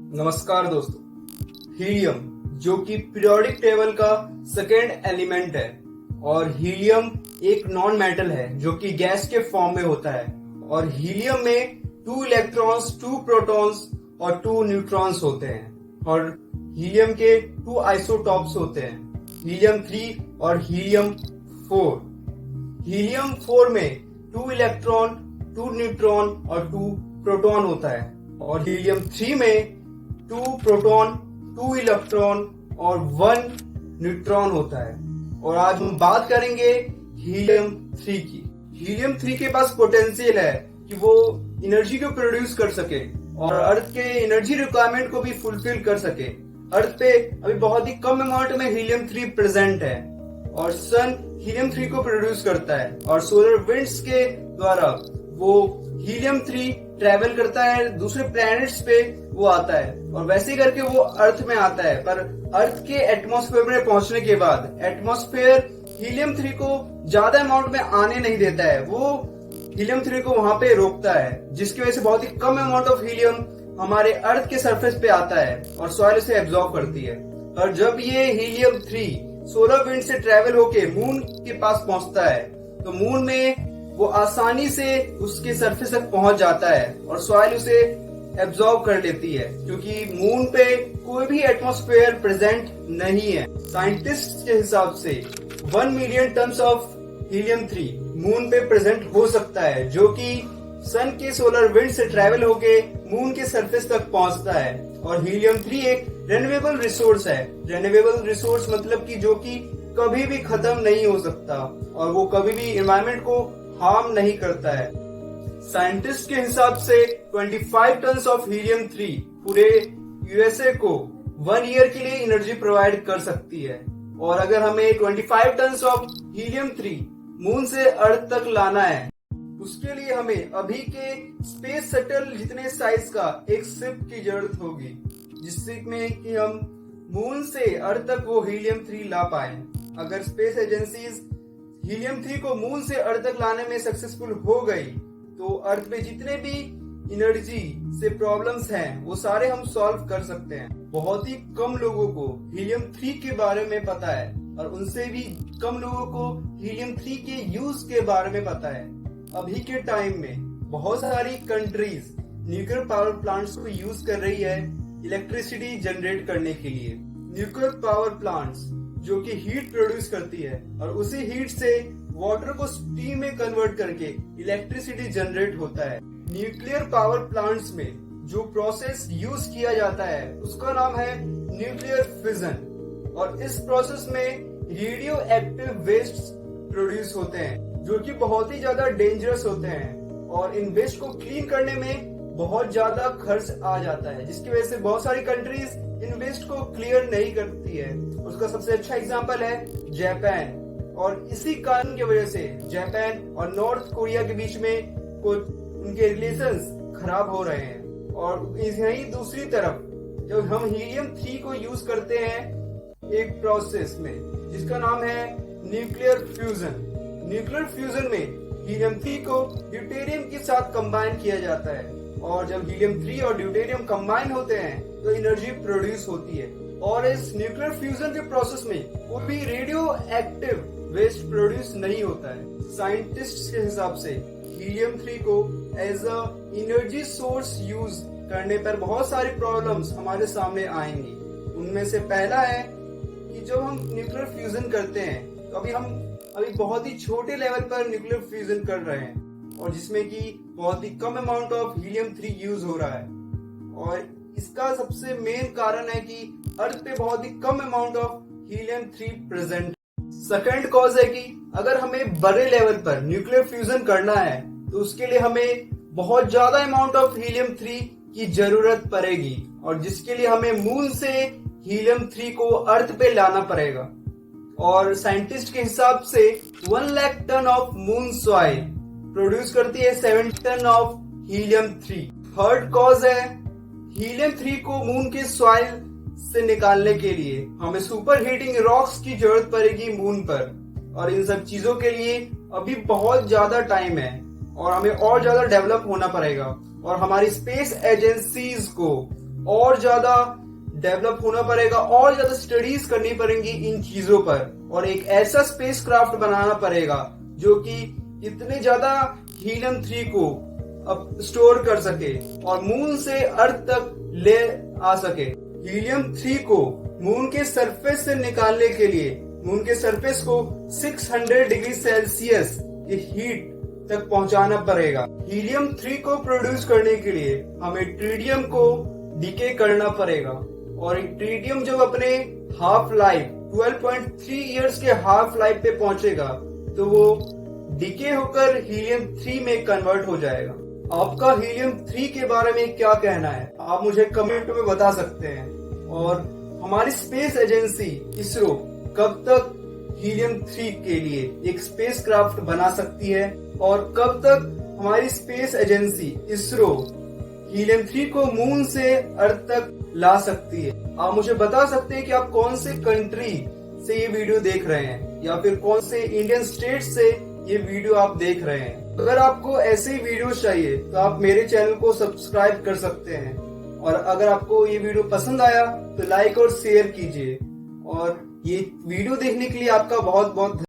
नमस्कार दोस्तों। हीलियम जो कि पीरियोडिक टेबल का सेकेंड एलिमेंट है और हीलियम एक नॉन मेटल है जो कि गैस के फॉर्म में होता है और हीलियम में 2 इलेक्ट्रॉन्स, 2 प्रोटॉन्स और 2 न्यूट्रॉन्स होते हैं और हीलियम के 2 आइसोटॉप्स होते हैं, हीलियम 3 और हीलियम 4। हीलियम 4 में 2 इलेक्ट्रॉन, 2 न्यूट्रॉन और 2 प्रोटॉन होता है और हीलियम 3 में 2 प्रोटॉन, 2 इलेक्ट्रॉन और 1 न्यूट्रॉन होता है। और आज हम बात करेंगे हीलियम 3 की। हीलियम 3 के पास पोटेंशियल है कि वो एनर्जी को प्रोड्यूस कर सके और अर्थ के एनर्जी रिक्वायरमेंट को भी फुलफिल कर सके। अर्थ पे अभी बहुत ही कम अमाउंट में हीलियम 3 प्रेजेंट है और सन हीलियम 3 को प्रोड्यूस करता है और सोलर विंड्स के द्वारा वो हीलियम 3 ट्रेवल करता है, दूसरे प्लैनेट्स पे वो आता है और वैसे करके वो अर्थ में आता है। पर अर्थ के एटमॉस्फेयर में पहुंचने के बाद एटमॉस्फेयर हीलियम 3 को ज्यादा अमाउंट में आने नहीं देता है, वो हीलियम 3 को वहां पे रोकता है, जिसकी वजह से बहुत ही कम अमाउंट ऑफ हीलियम हमारे अर्थ के सरफेस पे आता है और सॉइल इसे एब्जॉर्ब करती है। और जब ये हीलियम 3 सोलर विंड से ट्रेवल होके मून के पास पहुंचता है तो मून में वो आसानी से उसके सरफेस तक पहुंच जाता है और सॉइल उसे एब्जॉर्ब कर लेती है, क्योंकि मून पे कोई भी एटमॉस्फेयर प्रेजेंट नहीं है। साइंटिस्ट के हिसाब से 1 million tons of helium 3 moon पे प्रेजेंट हो सकता है, जो कि सन के सोलर विंड से ट्रेवल होके मून के सरफेस तक पहुंचता है। और हीलियम 3 एक रेन्यूएबल रिसोर्स है। रेन्यूएबल रिसोर्स मतलब कि जो कि कभी भी खत्म नहीं हो सकता और वो कभी भी एनवायरमेंट को हार्म नहीं करता है। साइंटिस्ट के हिसाब से 25 टन्स ऑफ हीलियम 3 पूरे यूएसए को 1 ईयर के लिए एनर्जी प्रोवाइड कर सकती है। और अगर हमें 25 टन्स ऑफ हीलियम 3 मून से अर्थ तक लाना है, उसके लिए हमें अभी के स्पेस शटल जितने साइज का एक शिप की जरूरत होगी, जिससे में कि हम मून से अर्थ तक वो हीलियम 3 ला पाए। अगर स्पेस एजेंसीज हीलियम 3 को मून से अर्थ तक लाने में सक्सेसफुल हो गई तो अर्थ में जितने भी एनर्जी से प्रॉब्लम्स हैं वो सारे हम सॉल्व कर सकते हैं। बहुत ही कम लोगों को हीलियम 3 के बारे में पता है और उनसे भी कम लोगों को हीलियम 3 के यूज के बारे में पता है। अभी के टाइम में बहुत सारी कंट्रीज न्यूक्लियर पावर प्लांट्स को यूज कर रही है इलेक्ट्रिसिटी जनरेट करने के लिए। न्यूक्लियर पावर प्लांट्स जो कि हीट प्रोड्यूस करती है और उसी हीट से वाटर को स्टीम में कन्वर्ट करके इलेक्ट्रिसिटी जनरेट होता है। न्यूक्लियर पावर प्लांट्स में जो प्रोसेस यूज किया जाता है उसका नाम है न्यूक्लियर फिजन और इस प्रोसेस में रेडियो एक्टिव वेस्ट प्रोड्यूस होते हैं जो कि बहुत ही ज्यादा डेंजरस होते हैं और इन वेस्ट को क्लीन करने में बहुत ज्यादा खर्च आ जाता है, जिसकी वजह से बहुत सारी कंट्रीज इन वेस्ट को क्लियर नहीं करती है। उसका सबसे अच्छा एग्जांपल है जापान और इसी कारण की वजह से जापान और नॉर्थ कोरिया के बीच में कुछ उनके रिलेशंस खराब हो रहे हैं। और यही दूसरी तरफ जब हम हीलियम 3 को यूज करते हैं एक प्रोसेस में जिसका नाम है न्यूक्लियर फ्यूजन। न्यूक्लियर फ्यूजन में हीलियम 3 को ड्यूटेरियम के साथ कंबाइन किया जाता है और जब हीलियम 3 और ड्यूटेरियम कंबाइन होते हैं तो एनर्जी प्रोड्यूस होती है। और इस न्यूक्लियर फ्यूजन के प्रोसेस में कोई भी रेडियो एक्टिव वेस्ट प्रोड्यूस नहीं होता है। साइंटिस्ट के हिसाब से हीलियम 3 को as a energy source use करने पर बहुत सारी प्रॉब्लम्स हमारे सामने आएंगी। उनमें से पहला है कि जब हम न्यूक्लियर फ्यूजन करते हैं तो अभी बहुत ही छोटे लेवल पर न्यूक्लियर फ्यूजन कर रहे हैं और जिसमें कि बहुत ही कम अमाउंट ऑफ हीलियम 3 यूज हो रहा है। और इसका सबसे मेन कारण है कि अर्थ पे बहुत ही कम amount of helium 3 present. Second cause है कि अगर हमें बड़े लेवल पर न्यूक्लियर फ्यूजन करना है तो उसके लिए हमें बहुत ज्यादा अमाउंट ऑफ हीलियम 3 की जरूरत पड़ेगी और जिसके लिए हमें मून से हीलियम 3 को अर्थ पे लाना पड़ेगा। और साइंटिस्ट के हिसाब से 1 lakh ton of moon soil produce करती है 7 ton of helium 3। Third cause है हीलियम 3 को मून के सॉइल से निकालने के लिए हमें सुपर हीटिंग रॉक्स की जरूरत पड़ेगी मून पर और इन सब चीजों के लिए अभी बहुत ज्यादा टाइम है और हमें और ज्यादा डेवलप होना पड़ेगा और हमारी स्पेस एजेंसीज को और ज्यादा डेवलप होना पड़ेगा, और ज्यादा स्टडीज करनी पड़ेंगी इन चीजों पर, और एक ऐसा स्पेसक्राफ्ट बनाना पड़ेगा जो कि इतने ज्यादा हीलियम 3 को अब स्टोर कर सके और मून से अर्थ तक ले आ सके। हीलियम 3 को मून के सरफेस से निकालने के लिए मून के सरफेस को 600 डिग्री सेल्सियस की हीट तक पहुंचाना पड़ेगा। हीलियम 3 को प्रोड्यूस करने के लिए हमें ट्रिटियम को डीके करना पड़ेगा, और ट्रिटियम जब अपने हाफ लाइफ 12.3 इयर्स के हाफ लाइफ पे पहुंचेगा तो वो डीके होकर हीलियम 3 में कन्वर्ट हो जाएगा। आपका हीलियम 3 के बारे में क्या कहना है, आप मुझे कमेंट में बता सकते हैं। और हमारी स्पेस एजेंसी इसरो कब तक हीलियम 3 के लिए एक स्पेसक्राफ्ट बना सकती है, और कब तक हमारी स्पेस एजेंसी इसरो हीलियम 3 को मून से अर्थ तक ला सकती है। आप मुझे बता सकते हैं कि आप कौन से कंट्री से ये वीडियो देख रहे हैं, या फिर कौन से इंडियन स्टेट से ये वीडियो आप देख रहे हैं। अगर आपको ऐसे ही वीडियो चाहिए तो आप मेरे चैनल को सब्सक्राइब कर सकते हैं, और अगर आपको ये वीडियो पसंद आया तो लाइक और शेयर कीजिए। और ये वीडियो देखने के लिए आपका बहुत बहुत